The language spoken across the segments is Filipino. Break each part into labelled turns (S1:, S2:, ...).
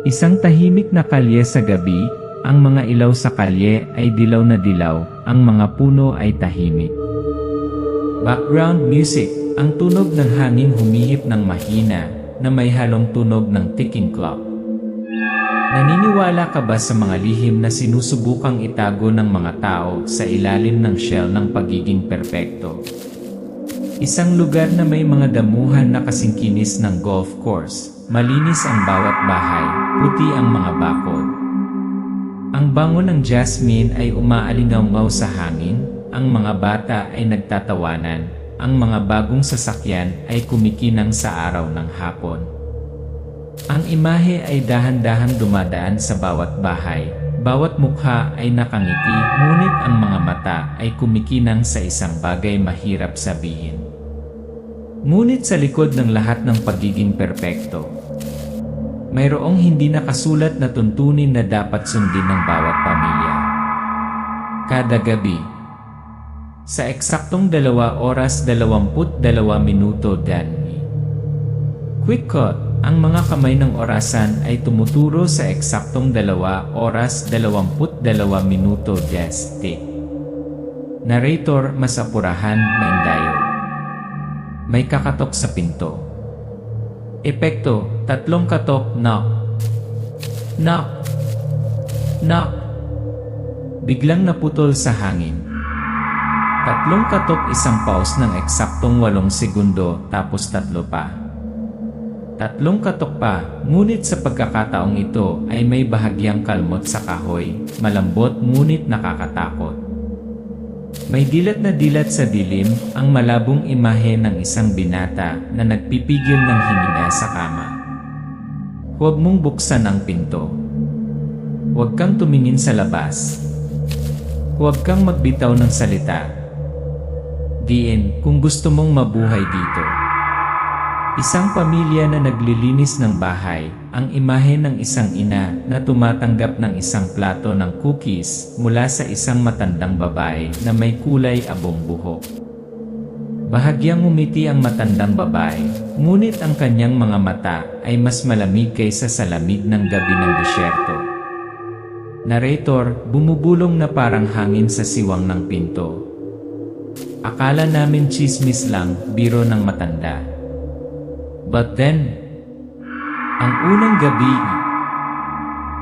S1: Isang tahimik na kalye sa gabi, ang mga ilaw sa kalye ay dilaw na dilaw, ang mga puno ay tahimik. Background music, ang tunog ng hangin humihip ng mahina, na may halong tunog ng ticking clock. Naniniwala ka ba sa mga lihim na sinusubukang itago ng mga tao sa ilalim ng shell ng pagiging perpekto? Isang lugar na may mga damuhan na kasingkinis ng golf course, malinis ang bawat bahay, puti ang mga bakod. Ang bango ng jasmine ay umaalingaw sa hangin, ang mga bata ay nagtatawanan, ang mga bagong sasakyan ay kumikinang sa araw ng hapon. Ang imahe ay dahan-dahang dumadaan sa bawat bahay, bawat mukha ay nakangiti, ngunit ang mga mata ay kumikinang sa isang bagay mahirap sabihin. Ngunit sa likod ng lahat ng pagiging perpekto, mayroong hindi nakasulat na tuntunin na dapat sundin ng bawat pamilya. Kada gabi, sa eksaktong 2 oras 22 minuto Quick Cut, ang mga kamay ng orasan ay tumuturo sa eksaktong 2 oras 22 minuto Narrator Masapurahan Maindayo. May kakatok sa pinto. Epekto, 3 katok, knock. Knock. Knock. Biglang naputol sa hangin. 3 katok, isang pause ng eksaktong 8 segundo, tapos 3 pa. 3 katok pa, ngunit sa pagkakataong ito ay may bahagyang kalmot sa kahoy, malambot ngunit nakakatakot. May dilat na dilat sa dilim, ang malabong imahe ng isang binata na nagpipigil ng hininga sa kama. Huwag mong buksan ang pinto. Huwag kang tumingin sa labas. Huwag kang magbitaw ng salita. Diin, kung gusto mong mabuhay dito. Isang pamilya na naglilinis ng bahay, ang imahe ng isang ina na tumatanggap ng isang plato ng cookies mula sa isang matandang babae na may kulay abong buhok. Bahagyang umiti ang matandang babae, ngunit ang kanyang mga mata ay mas malamig kaysa sa lamig ng gabi ng disyerto. Narrator, bumubulong na parang hangin sa siwang ng pinto. Akala namin tsismis lang, biro ng matanda. But then, ang unang gabi,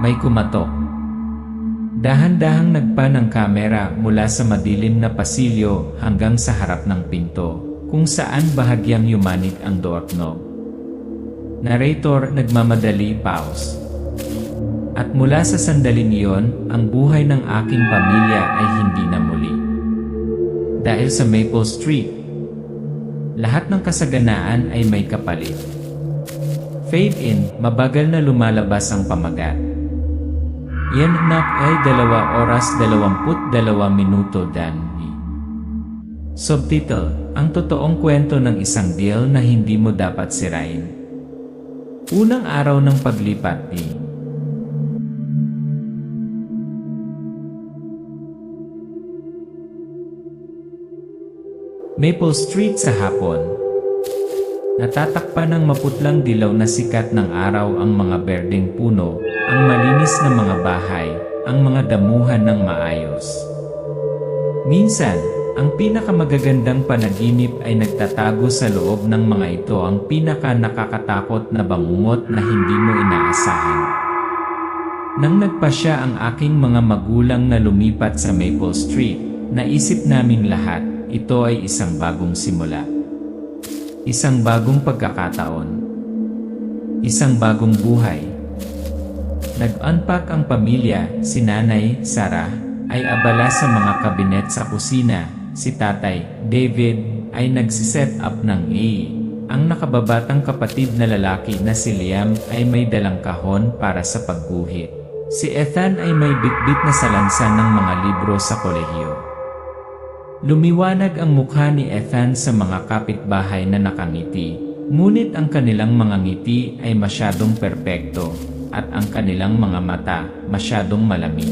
S1: may kumatok. Dahan-dahang nagpan ang kamera mula sa madilim na pasilyo hanggang sa harap ng pinto, kung saan bahagyang yumanig ang doorknob. Narrator, nagmamadali, pause. At mula sa sandaling iyon, ang buhay ng aking pamilya ay hindi na muli. Dahil sa Maple Street, lahat ng kasaganaan ay may kapalit. Fade in, mabagal na lumalabas ang pamagat. Yan ay 2 oras 22 minuto Subtitle, ang totoong kwento ng isang deal na hindi mo dapat sirain. Unang araw ng paglipat ni Maple Street sa hapon. Natatakpan ng maputlang dilaw na sikat ng araw ang mga berdeng puno, ang malinis na mga bahay, ang mga damuhan ng maayos. Minsan, ang pinakamagagandang panaginip ay nagtatago sa loob ng mga ito, ang pinaka-nakakatakot na bangungot na hindi mo inaasahan. Nang nagpasya ang aking mga magulang na lumipat sa Maple Street, naisip namin lahat, ito ay isang bagong simula. Isang bagong pagkakataon. Isang bagong buhay. Nag-unpack ang pamilya, si Nanay, Sarah, ay abala sa mga kabinet sa kusina, si Tatay, David, ay nagsiset up ng Ang nakababatang kapatid na lalaki na si Liam ay may dalang kahon para sa pagguhit. Si Ethan ay may bitbit na salansan ng mga libro sa kolehiyo. Lumiwanag ang mukha ni Ethan sa mga kapitbahay na nakangiti, ngunit ang kanilang mga ngiti ay masyadong perpekto, at ang kanilang mga mata masyadong malamig.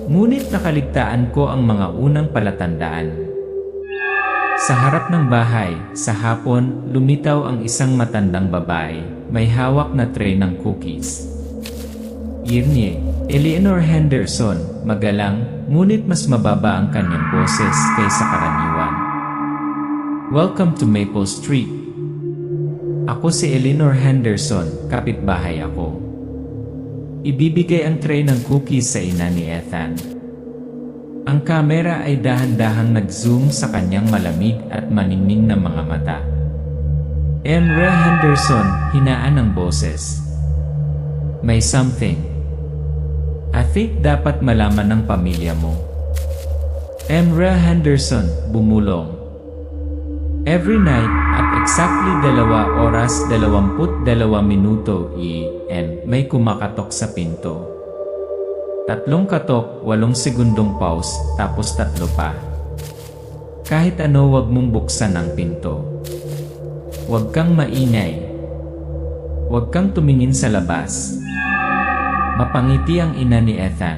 S1: Ngunit nakaligtaan ko ang mga unang palatandaan. Sa harap ng bahay, sa hapon, lumitaw ang isang matandang babae, may hawak na tray ng cookies. Yirnie, Eleanor Henderson, magalang, ngunit mas mababa ang kanyang boses kaysa karaniwan. Welcome to Maple Street. Ako si Eleanor Henderson, kapitbahay ako. Ibibigay ang tray ng cookies sa ina ni Ethan. Ang kamera ay dahan-dahang nag-zoom sa kanyang malamig at maningning na mga mata. Emra Henderson, hinaan ng boses. May something. I think dapat malaman ng pamilya mo. Emra Henderson, bumulong. Every night, at exactly 2 oras 22 minuto may kumakatok sa pinto. 3 katok, 8 segundong pause, tapos 3 pa. Kahit ano, wag mong buksan ang pinto. Wag kang maingay. Wag kang tumingin sa labas. Mapangiti ang ina ni Ethan.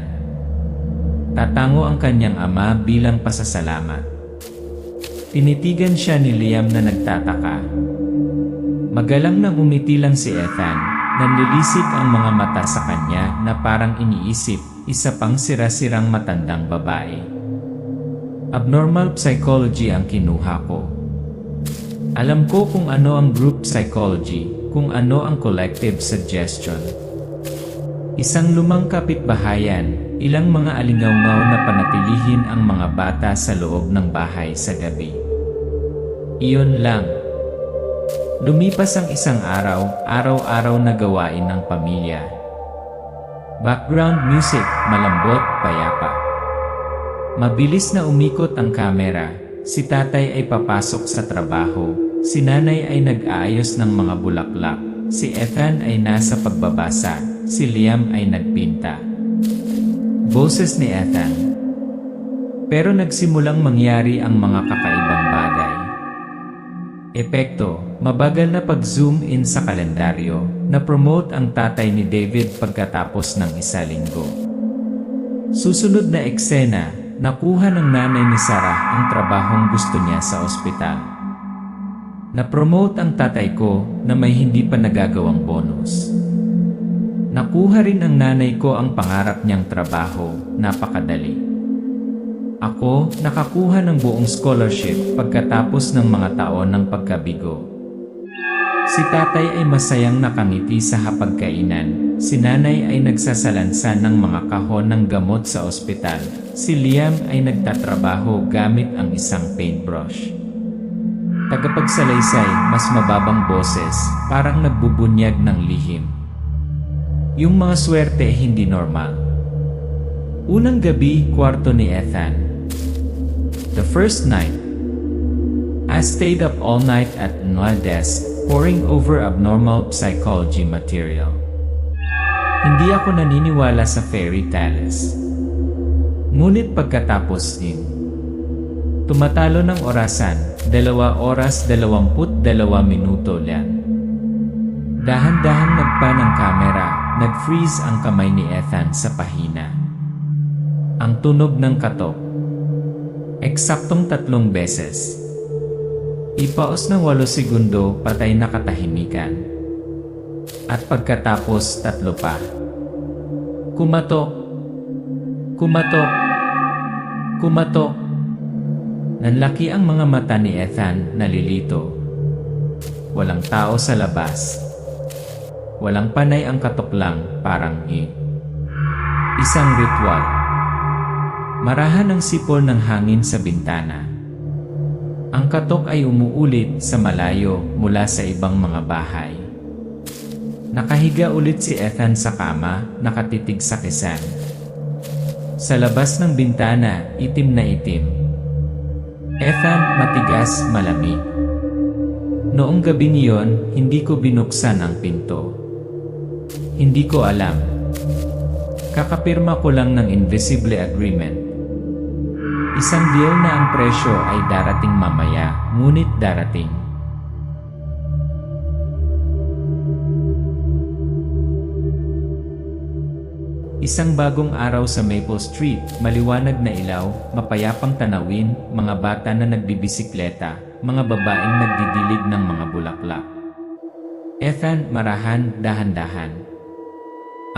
S1: Tatango ang kanyang ama bilang pasasalamat. Tinitigan siya ni Liam na nagtataka. Magalang nang umiti lang si Ethan, nanlilisik ang mga mata sa kanya na parang iniisip, isa pang sira-sirang matandang babae. Abnormal psychology ang kinuha ko. Alam ko kung ano ang group psychology, kung ano ang collective suggestion. Isang lumang kapitbahayan, ilang mga alingaw-ngaw na panatilihin ang mga bata sa loob ng bahay sa gabi. Iyon lang. Lumipas ang isang araw, araw-araw na gawain ng pamilya. Background music, malambot, payapa. Mabilis na umikot ang kamera, si tatay ay papasok sa trabaho, si nanay ay nag-aayos ng mga bulaklak, si Ethan ay nasa pagbabasa, si Liam ay nagpinta. Boses ni Ethan. Pero nagsimulang mangyari ang mga kakaibang bagay. Epekto, mabagal na pag-zoom in sa kalendaryo, na-promote ang tatay ni David pagkatapos ng 1 linggo. Susunod na eksena, nakuha ng nanay ni Sarah ang trabahong gusto niya sa ospital. Na-promote ang tatay ko na may hindi pa nagagawang bonus. Nakuha rin ang nanay ko ang pangarap niyang trabaho, napakadali. Ako, nakakuha ng buong scholarship pagkatapos ng mga taon ng pagkabigo. Si tatay ay masayang nakangiti sa hapagkainan, si nanay ay nagsasalansan ng mga kahon ng gamot sa ospital, si Liam ay nagtatrabaho gamit ang isang paintbrush. Tagapagsalaysay, mas mababang boses, parang nagbubunyag ng lihim. Yung mga swerte hindi normal. Unang gabi, kwarto ni Ethan. The first night, I stayed up all night at my desk, poring over abnormal psychology material. Hindi ako naniniwala sa fairy tales. Ngunit pagkatapos din, tumatalo ng orasan, 2 oras 22 minuto lang. Dahan-dahan nagpa ng kamera, nag-freeze ang kamay ni Ethan sa pahina. Ang tunog ng katok. Eksaktong 3 beses. Ipaos ng 8 segundo, patay na katahimikan. At pagkatapos 3 pa. Kumatok. Kumatok. Kumatok. Nanlaki ang mga mata ni Ethan, nalilito. Walang tao sa labas. Walang panay ang katok lang, parang isang ritual. Marahan ang sipol ng hangin sa bintana. Ang katok ay umuulit sa malayo mula sa ibang mga bahay. Nakahiga ulit si Ethan sa kama, nakatitig sa kisan. Sa labas ng bintana, itim na itim. Ethan, matigas, malamig. Noong gabi niyon, hindi ko binuksan ang pinto. Hindi ko alam. Kakapirma ko lang ng invisible agreement. Isang deal na ang presyo ay darating mamaya, ngunit darating. Isang bagong araw sa Maple Street, maliwanag na ilaw, mapayapang tanawin, mga bata na nagbibisikleta, mga babaeng nagdidilig ng mga bulaklak. Ethan, marahan, dahan-dahan.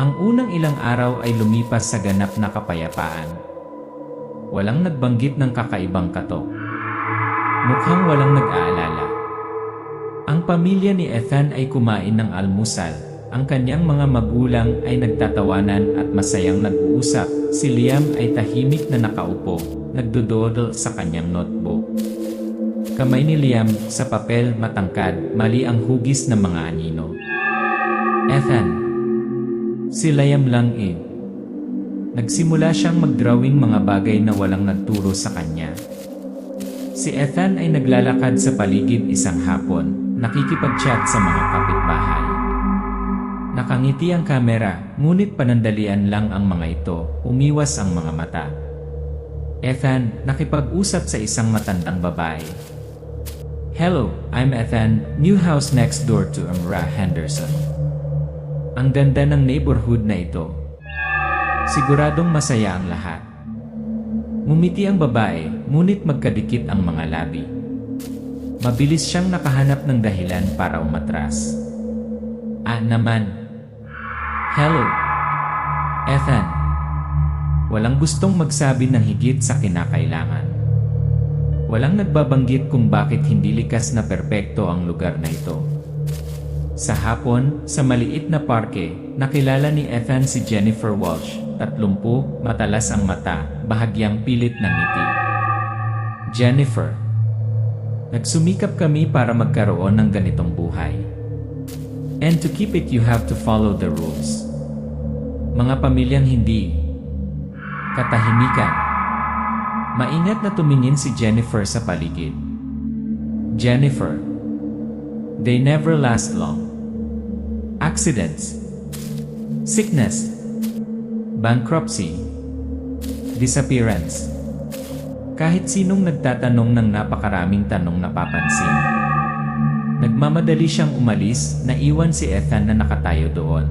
S1: Ang unang ilang araw ay lumipas sa ganap na kapayapaan. Walang nagbanggit ng kakaibang katok. Mukhang walang nag-aalala. Ang pamilya ni Ethan ay kumain ng almusal. Ang kanyang mga magulang ay nagtatawanan at masayang nag-uusap. Si Liam ay tahimik na nakaupo, nagdododol sa kanyang notebook. Kamay ni Liam sa papel matangkad, mali ang hugis ng mga anino. Ethan. Si Liam lang eh. Nagsimula siyang mag-drawing mga bagay na walang nagturo sa kanya. Si Ethan ay naglalakad sa paligid isang hapon, nakikipag-chat sa mga kapitbahay. Nakangiti ang kamera, ngunit panandalian lang ang mga ito, umiwas ang mga mata. Ethan, nakipag-usap sa isang matandang babae. Hello, I'm Ethan, new house next door to Amra Henderson. Ang ganda ng neighborhood na ito. Siguradong masaya ang lahat. Ngumiti ang babae, ngunit magkadikit ang mga labi. Mabilis siyang nakahanap ng dahilan para umatras. Naman. Hello, Ethan. Walang gustong magsabi ng higit sa kinakailangan. Walang nagbabanggit kung bakit hindi likas na perpekto ang lugar na ito. Sa hapon, sa maliit na parke, nakilala ni Ethan si Jennifer Walsh, 30, matalas ang mata, bahagyang pilit ng ngiti. Jennifer. Nagsumikap kami para magkaroon ng ganitong buhay. And to keep it you have to follow the rules. Mga pamilyang hindi. Katahimikan. Maingat na tumingin si Jennifer sa paligid. Jennifer. They never last long. Accidents. Sickness. Bankruptcy. Disappearance. Kahit sinong nagtatanong ng napakaraming tanong napapansin. Nagmamadali siyang umalis, naiwan si Ethan na nakatayo doon.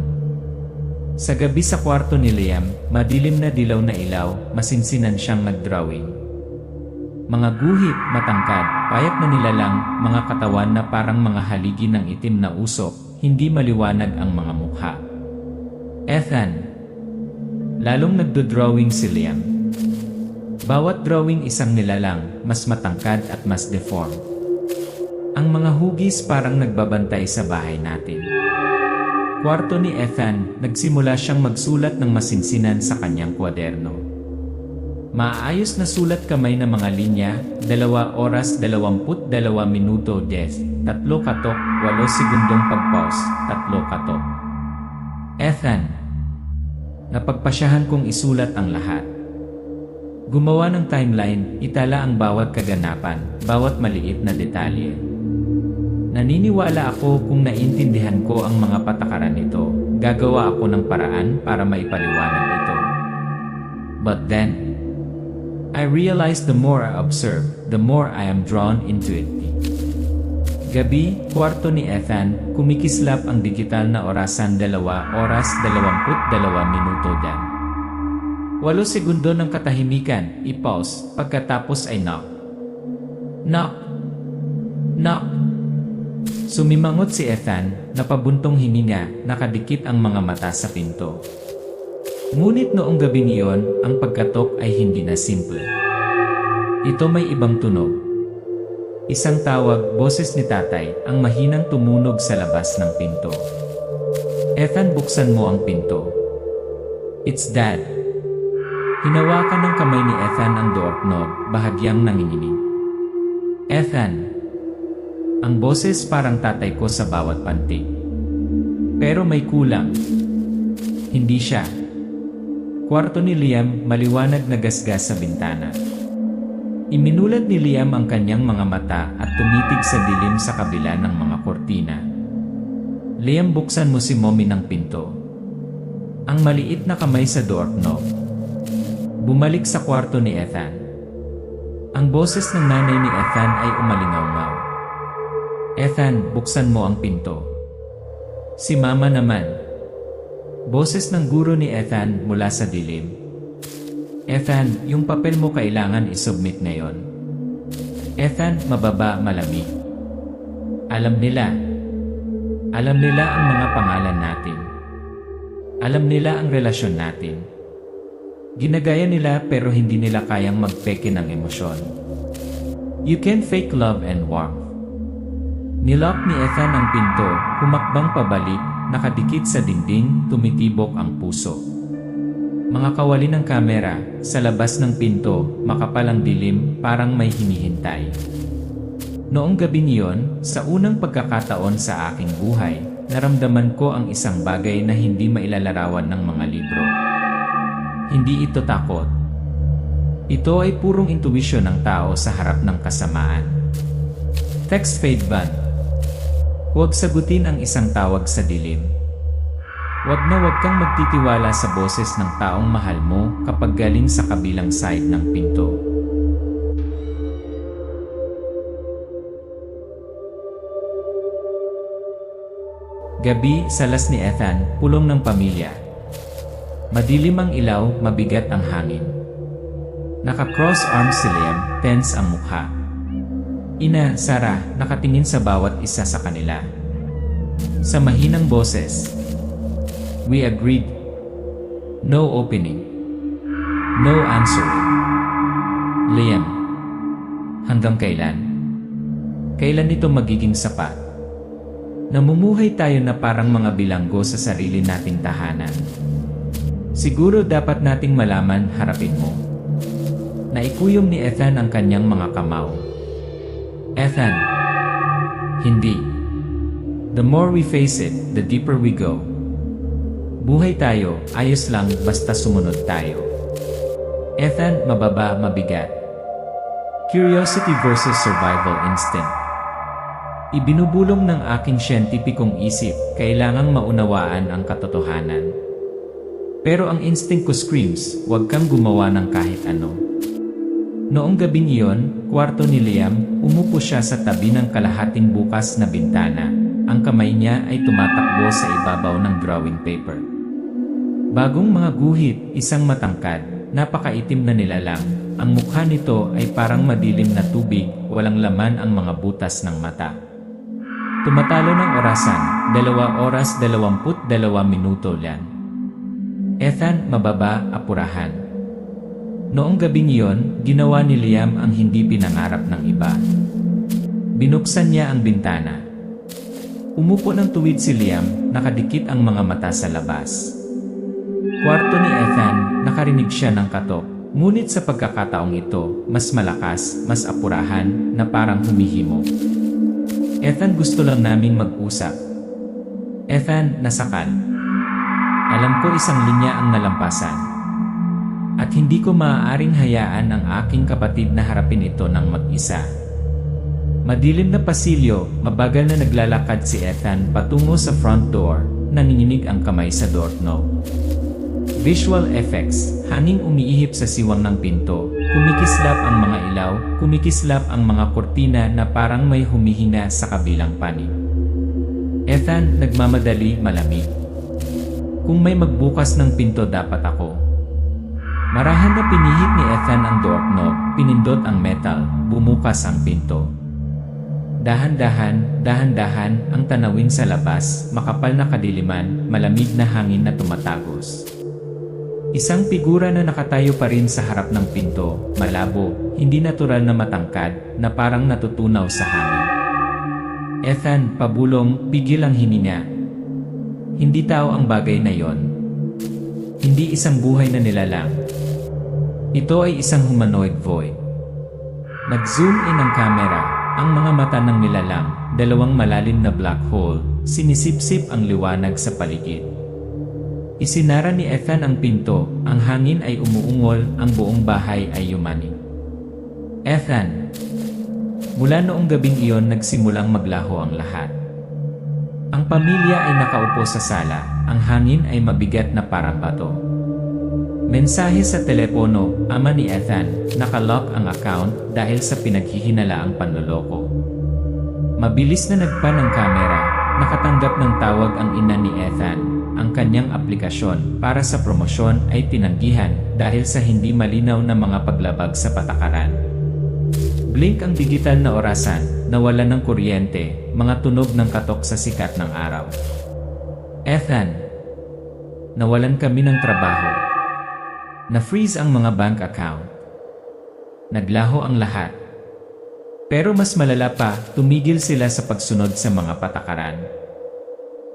S1: Sa gabi sa kwarto ni Liam, madilim na dilaw na ilaw, masinsinan siyang nagdrawing. Mga guhit, matangkad, payat na nilalang, mga katawan na parang mga haligi ng itim na usok, hindi maliwanag ang mga mukha. Ethan. Lalong nagdodrawing si Liam. Bawat drawing isang nilalang, mas matangkad at mas deformed. Ang mga hugis parang nagbabantay sa bahay natin. Kwarto ni Ethan, nagsimula siyang magsulat ng masinsinan sa kanyang kwaderno. Maayos na sulat kamay na mga linya, 2 oras 22 minuto 10, 3 katok, 8 segundong pag-pause, 3 katok. Ethan. Napagpasyahan kong isulat ang lahat. Gumawa ng timeline, itala ang bawat kaganapan, bawat maliit na detalye. Naniniwala ako kung naintindihan ko ang mga patakaran nito, gagawa ako ng paraan para maipaliwanag ito. But then, I realized the more I observe, the more I am drawn into it. Gabi, kwarto ni Ethan, kumikislap ang digital na orasan 2 oras 22 minuto dan. 8 segundo ng katahimikan, i-pause, pagkatapos ay knock. Knock. Knock. Sumimangot si Ethan, napabuntong hininga, nakadikit ang mga mata sa pinto. Ngunit noong gabi niyon, ang pagkatok ay hindi na simple. Ito may ibang tunog. Isang tawag, boses ni tatay, ang mahinang tumunog sa labas ng pinto. Ethan, buksan mo ang pinto. It's Dad. Hinawakan ng kamay ni Ethan ang doorknob, bahagyang nanginginig. Ethan. Ang boses parang tatay ko sa bawat pantig. Pero may kulang. Hindi siya. Kwarto ni Liam, maliwanag na gasgas sa bintana. Iminulat ni Liam ang kanyang mga mata at tumitig sa dilim sa kabila ng mga kortina. Liam, buksan mo si Mommy ng pinto. Ang maliit na kamay sa doorknob. Bumalik sa kwarto ni Ethan. Ang boses ng nanay ni Ethan ay umalingaw-ngaw. Ethan, buksan mo ang pinto. Si Mama naman. Boses ng guro ni Ethan mula sa dilim. Ethan, yung papel mo kailangan isubmit ngayon. Ethan, mababa, malamig. Alam nila. Alam nila ang mga pangalan natin. Alam nila ang relasyon natin. Ginagaya nila pero hindi nila kayang magpeke ng emosyon. You can fake love and warmth. Nilock ni Ethan ang pinto, humakbang pabalik, nakadikit sa dingding, tumitibok ang puso. Mga kawali ng kamera, sa labas ng pinto, makapal ang dilim, parang may hinihintay. Noong gabing iyon, sa unang pagkakataon sa aking buhay, naramdaman ko ang isang bagay na hindi mailalarawan ng mga libro. Hindi ito takot. Ito ay purong intuition ng tao sa harap ng kasamaan. Text fade ban. Huwag sagutin ang isang tawag sa dilim. Huwag kang magtitiwala sa boses ng taong mahal mo kapag galing sa kabilang side ng pinto. Gabi, salas ni Ethan, pulong ng pamilya. Madilim ang ilaw, mabigat ang hangin. Naka-cross arms si Liam, tense ang mukha. Ina, Sarah, nakatingin sa bawat isa sa kanila. Sa mahinang boses, we agreed. No opening. No answering. Liam, hanggang kailan? Kailan ito magiging sapat? Namumuhay tayo na parang mga bilanggo sa sarili nating tahanan. Siguro dapat nating malaman, harapin mo. Naikuyom ni Ethan ang kanyang mga kamao. Ethan, hindi. The more we face it, the deeper we go. Buhay tayo, ayos lang basta sumunod tayo. Ethan, mababa, mabigat. Curiosity versus survival instinct. Ibinubulong ng aking siyentipikong isip, kailangang maunawaan ang katotohanan. Pero ang instinct ko screams, huwag kang gumawa ng kahit ano. Noong gabing iyon, kwarto ni Liam, umupo siya sa tabi ng kalahating bukas na bintana. Ang kamay niya ay tumatakbo sa ibabaw ng drawing paper. Bagong mga guhit, isang matangkad, napakaitim na nilalang. Ang mukha nito ay parang madilim na tubig, walang laman ang mga butas ng mata. Tumatalo ng orasan, 2 oras 22 minuto lang. Ethan, mababa, apurahan. Noong gabing iyon, ginawa ni Liam ang hindi pinangarap ng iba. Binuksan niya ang bintana. Umupo ng tuwid si Liam, nakadikit ang mga mata sa labas. Kwarto ni Ethan, nakarinig siya ng katok. Ngunit sa pagkakataong ito, mas malakas, mas apurahan, na parang humihimo. Ethan, gusto lang naming mag-usap. Ethan, nasakal. Alam ko isang linya ang nalampasan. At hindi ko maaaring hayaan ang aking kapatid na harapin ito ng mag-isa. Madilim na pasilyo, mabagal na naglalakad si Ethan patungo sa front door, nanginginig ang kamay sa doorknob. Visual effects, hanging umiihip sa siwang ng pinto, kumikislap ang mga ilaw, kumikislap ang mga kortina na parang may humihina sa kabilang panig. Ethan, nagmamadali, malamig. Kung may magbukas ng pinto dapat ako. Marahan na pinihit ni Ethan ang doorknob, pinindot ang metal, bumukas ang pinto. Dahan-dahan, dahan-dahan ang tanawin sa labas, makapal na kadiliman, malamig na hangin na tumatagos. Isang figura na nakatayo pa rin sa harap ng pinto, malabo, hindi natural na matangkad, na parang natutunaw sa hangin. Ethan, pabulong, pigil ang hininga. Hindi tao ang bagay na yon. Hindi isang buhay na nilalang. Ito ay isang humanoid void. Nag-zoom in ang camera, ang mga mata ng nilalang, 2 malalim na black hole, sinisipsip ang liwanag sa paligid. Isinara ni Ethan ang pinto, ang hangin ay umuungol, ang buong bahay ay yumanig. Ethan. Mula noong gabing iyon nagsimulang maglaho ang lahat. Ang pamilya ay nakaupo sa sala, ang hangin ay mabigat na parang bato. Mensahe sa telepono, ama ni Ethan, nakalock ang account dahil sa pinaghihinalaang panloloko. Mabilis na nagpan ang kamera, nakatanggap ng tawag ang ina ni Ethan. Ang kanyang aplikasyon para sa promosyon ay tinanggihan dahil sa hindi malinaw na mga paglabag sa patakaran. Blink ang digital na orasan, nawala ng kuryente, mga tunog ng katok sa sikat ng araw. Ethan. nawalan kami ng trabaho. Na-freeze ang mga bank account. Naglaho ang lahat. Pero mas malala pa, tumigil sila sa pagsunod sa mga patakaran.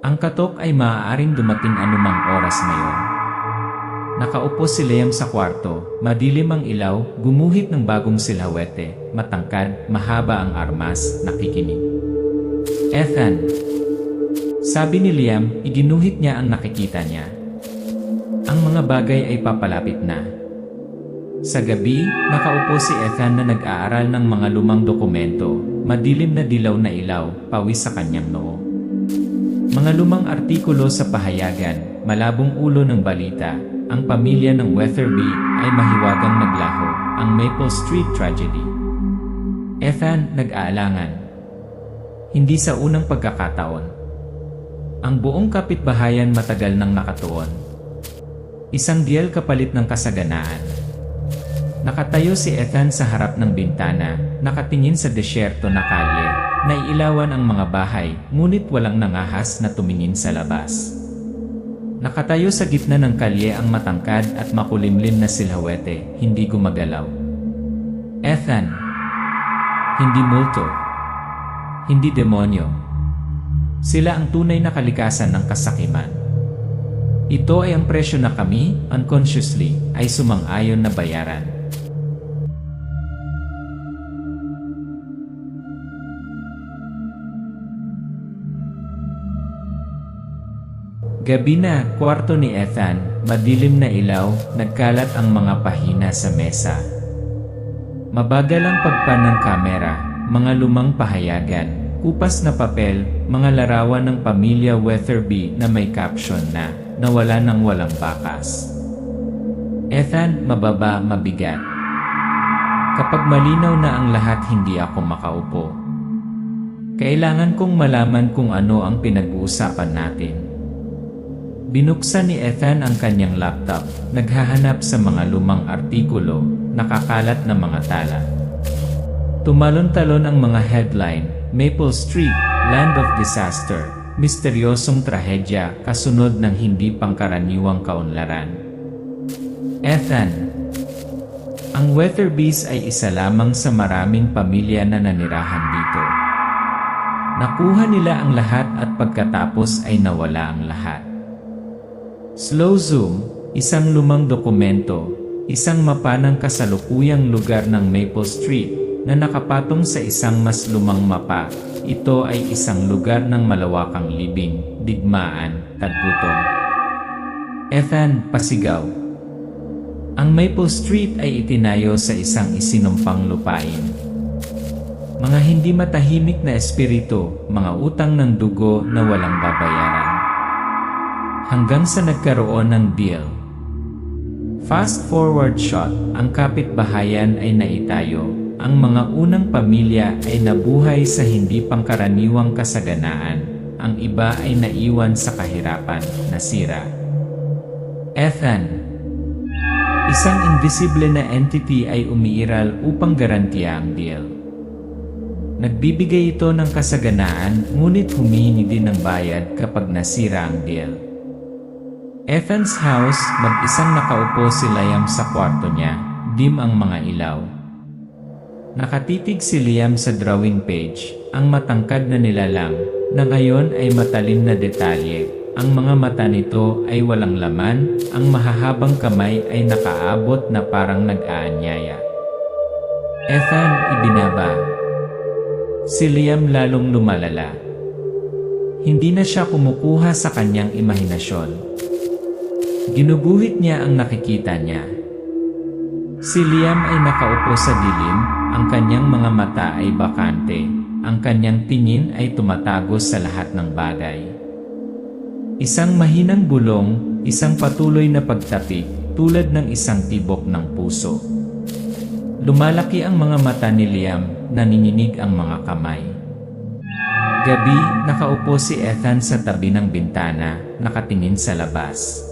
S1: Ang katok ay maaaring dumating anumang oras ngayon. Nakaupo si Liam sa kwarto, madilim ang ilaw, gumuhit ng bagong silhawete, matangkad, mahaba ang armas, nakikinig. Ethan. Sabi ni Liam, iginuhit niya ang nakikita niya. Ang mga bagay ay papalapit na. Sa gabi, nakaupo si Ethan na nag-aaral ng mga lumang dokumento, madilim na dilaw na ilaw, pawis sa kanyang noo. Mga lumang artikulo sa pahayagan, malabong ulo ng balita, ang pamilya ng Weatherby ay mahiwagang naglaho, ang Maple Street Tragedy. Ethan, nag-aalangan. Hindi sa unang pagkakataon. Ang buong kapitbahayan matagal nang nakatuon. Isang diel kapalit ng kasaganaan. Nakatayo si Ethan sa harap ng bintana, nakatingin sa desyerto na kalye, naiilawan ang mga bahay, ngunit walang nangahas na tumingin sa labas. Nakatayo sa gitna ng kalye ang matangkad at makulimlim na silhawete, hindi gumagalaw. Ethan. Hindi multo. Hindi demonyo. Sila ang tunay na kalikasan ng kasakiman. Ito ay ang presyo na kami, unconsciously, ay sumang-ayon na bayaran. Gabi na, kwarto ni Ethan, madilim na ilaw, nagkalat ang mga pahina sa mesa. Mabagal ang pagpan ng kamera, mga lumang pahayagan, kupas na papel, mga larawan ng pamilya Weatherby na may caption na, nawala ng walang bakas. Ethan, mababa, mabigat. Kapag malinaw na ang lahat, hindi ako makaupo. Kailangan kong malaman kung ano ang pinag-uusapan natin. Binuksan ni Ethan ang kanyang laptop, naghahanap sa mga lumang artikulo, nakakalat na mga tala. Tumalon-talon ang mga headline, Maple Street, Land of Disaster, misteryosong trahedya kasunod ng hindi pangkaraniwang kaunlaran. Ethan. Ang Weatherbys ay isa lamang sa maraming pamilya na nanirahan dito. Nakuha nila ang lahat at pagkatapos ay nawala ang lahat. Slow zoom, isang lumang dokumento, isang mapa ng kasalukuyang lugar ng Maple Street na nakapatong sa isang mas lumang mapa. Ito ay isang lugar ng malawakang libing, digmaan, taggutom. Ethan, pasigaw. Ang Maple Street ay itinayo sa isang isinumpang lupain. Mga hindi matahimik na espiritu, mga utang ng dugo na walang babayaran. Hanggang sa nagkaroon ng deal. Fast forward shot, ang kapitbahayan ay naitayo. Ang mga unang pamilya ay nabuhay sa hindi pangkaraniwang kasaganaan. Ang iba ay naiwan sa kahirapan, nasira. Ethan. Isang invisible na entity ay umiiral upang garantiya ang deal. Nagbibigay ito ng kasaganaan, ngunit humihingi din ng bayad kapag nasira ang deal. Ethan's house, mag-isang nakaupo si Liam sa kwarto niya, dim ang mga ilaw. Nakatitig si Liam sa drawing page, ang matangkad na nilalang, na ngayon ay matalim na detalye. Ang mga mata nito ay walang laman, ang mahahabang kamay ay nakaabot na parang nag-aanyaya. Ethan, ibinaba. Si Liam lalong lumalala. Hindi na siya kumukuha sa kanyang imahinasyon. Ginuguhit niya ang nakikita niya. Si Liam ay nakaupo sa dilim, ang kanyang mga mata ay bakante, ang kanyang tingin ay tumatago sa lahat ng bagay. Isang mahinang bulong, isang patuloy na pagtapik, tulad ng isang tibok ng puso. Lumalaki ang mga mata ni Liam, nanginginig ang mga kamay. Gabi, nakaupo si Ethan sa tabi ng bintana, nakatingin sa labas.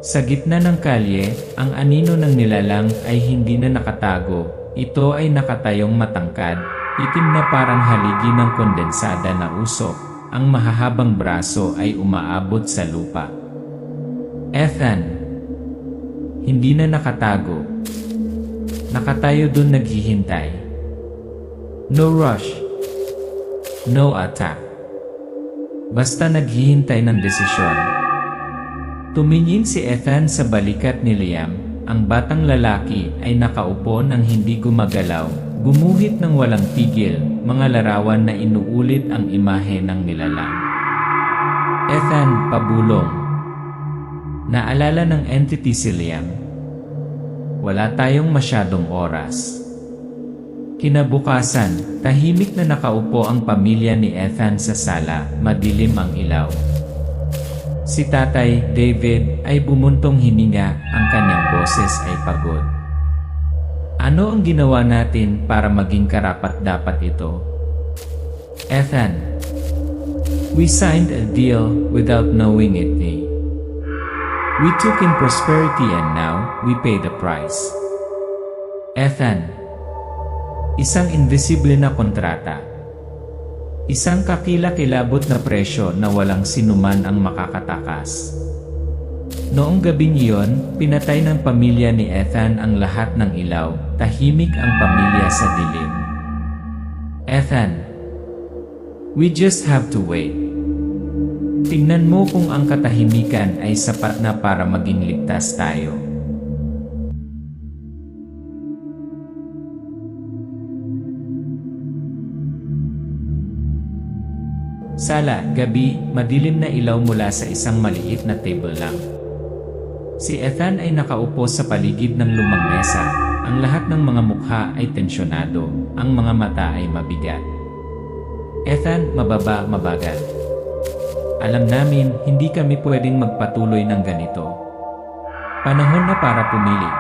S1: Sa gitna ng kalye, ang anino ng nilalang ay hindi na nakatago. Ito ay nakatayong matangkad, itim na parang haligi ng kondensada na usok. Ang mahahabang braso ay umaabot sa lupa. Ethan. Hindi na nakatago. Nakatayo dun naghihintay. No rush. No attack. Basta naghihintay ng desisyon. Tumingin si Ethan sa balikat ni Liam. Ang batang lalaki ay nakaupo nang hindi gumagalaw, gumuhit ng walang tigil, mga larawan na inuulit ang imahe ng nilalang. Ethan, pabulong. Naalala ng entity si Liam. Wala tayong masyadong oras. Kinabukasan, tahimik na nakaupo ang pamilya ni Ethan sa sala, madilim ang ilaw. Si Tatay David ay bumuntong hininga, ang kanyang boses ay pagod. Ano ang ginawa natin para maging karapat-dapat ito? Ethan, we signed a deal without knowing it. We took in prosperity and now we pay the price. Ethan, isang invisible na kontrata. Isang kakila-kilabot na presyo na walang sinuman ang makakatakas. Noong gabing iyon, pinatay ng pamilya ni Ethan ang lahat ng ilaw, tahimik ang pamilya sa dilim. Ethan, we just have to wait. Tingnan mo kung ang katahimikan ay sapat na para maging ligtas tayo. Sala, gabi, madilim na ilaw mula sa isang maliit na table lamp. Si Ethan ay nakaupo sa paligid ng lumang mesa. Ang lahat ng mga mukha ay tensyonado, ang mga mata ay mabigat. Ethan, mababa, mabagal. Alam namin, hindi kami pwedeng magpatuloy ng ganito. Panahon na para pumili.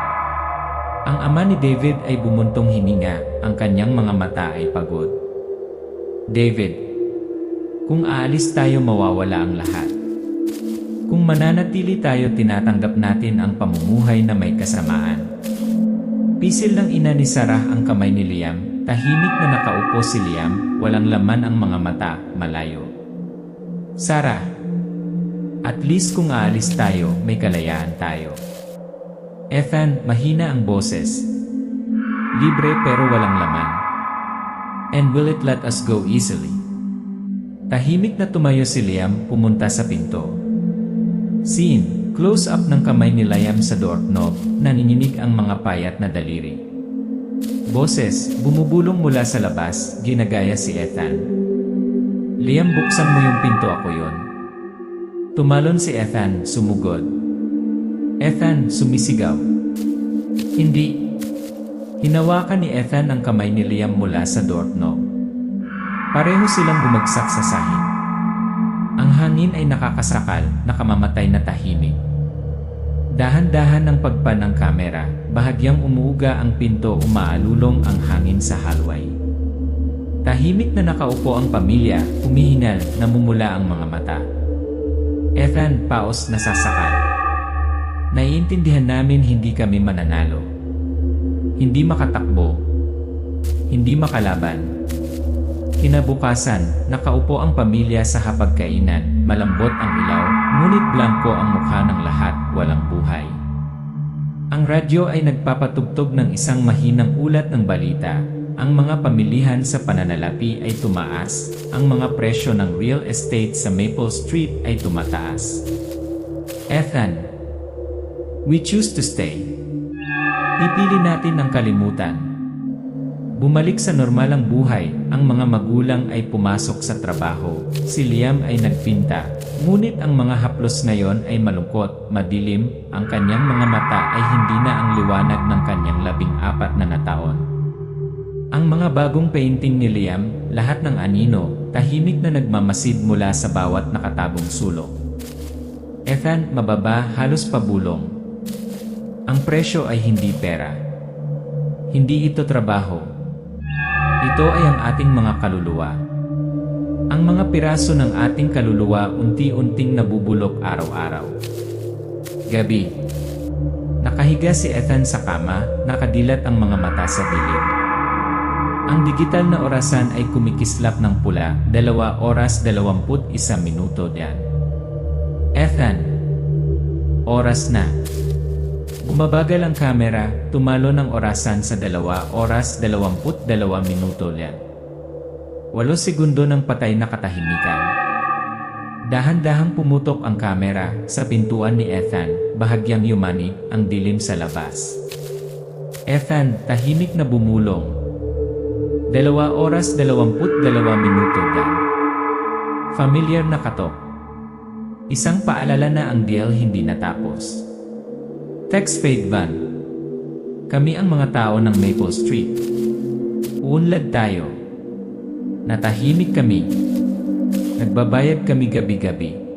S1: Ang ama ni David ay bumuntong hininga, ang kanyang mga mata ay pagod. David, kung aalis tayo mawawala ang lahat. Kung mananatili tayo tinatanggap natin ang pamumuhay na may kasamaan. Pisil ng ina ni Sarah ang kamay ni Liam, tahimik na nakaupo si Liam, walang laman ang mga mata, malayo. Sarah, at least kung aalis tayo, may kalayaan tayo. Ethan, mahina ang boses. Libre pero walang laman. And will it let us go easily? Tahimik na tumayo si Liam, pumunta sa pinto. Scene, close-up ng kamay ni Liam sa doorknob, nanginginig ang mga payat na daliri. Boses, bumubulong mula sa labas, ginagaya si Ethan. Liam, buksan mo yung pinto, ako yon. Tumalon si Ethan, sumugod. Ethan, sumisigaw. Hindi. Hinawakan ni Ethan ang kamay ni Liam mula sa doorknob. Pareho silang bumagsak sa sahig. Ang hangin ay nakakasakal, nakamamatay na tahimik. Dahan-dahan ang pagpan ng kamera, bahagyang umuuga ang pinto, umaalulong ang hangin sa hallway. Tahimik na nakaupo ang pamilya, humihingal, namumula ang mga mata. Ethan, paos, nasasakal. Naiintindihan namin hindi kami mananalo. Hindi makatakbo. Hindi makalaban. Kinabukasan, nakaupo ang pamilya sa hapagkainan, malambot ang ilaw, ngunit blanko ang mukha ng lahat, walang buhay. Ang radyo ay nagpapatugtog ng isang mahinang ulat ng balita. Ang mga pamilihan sa pananalapi ay tumaas, ang mga presyo ng real estate sa Maple Street ay tumataas. Ethan, we choose to stay. Pipili natin ang kalimutan. Bumalik sa normal ang buhay, ang mga magulang ay pumasok sa trabaho, si Liam ay nagpinta, ngunit ang mga haplos ngayon ay malungkot, madilim, ang kanyang mga mata ay hindi na ang liwanag ng kanyang 14 na taon. Ang mga bagong painting ni Liam, lahat ng anino, tahimik na nagmamasid mula sa bawat nakatagong sulok. Ethan, mababa, halos pabulong. Ang presyo ay hindi pera. Hindi ito trabaho. Ito ay ang ating mga kaluluwa. Ang mga piraso ng ating kaluluwa unti-unting nabubulok araw-araw. Gabi. Nakahiga si Ethan sa kama, nakadilat ang mga mata sa dilim. Ang digital na orasan ay kumikislap ng pula, 2 oras 21 minuto diyan. Ethan. Oras na. Bumabagal ang kamera, tumalo ng orasan sa 2 oras 22 minuto yan. 8 segundo ng patay na katahimikan. Dahan-dahang pumutok ang kamera sa pintuan ni Ethan, bahagyang yumani ang dilim sa labas. Ethan, tahimik na bumulong. 2 oras 22 minuto dan. Familiar na katok. Isang paalala na ang deal hindi natapos. Text fade ban. Kami ang mga tao ng Maple Street. Uunlad tayo. Natahimik kami. Nagbabayad kami gabi-gabi.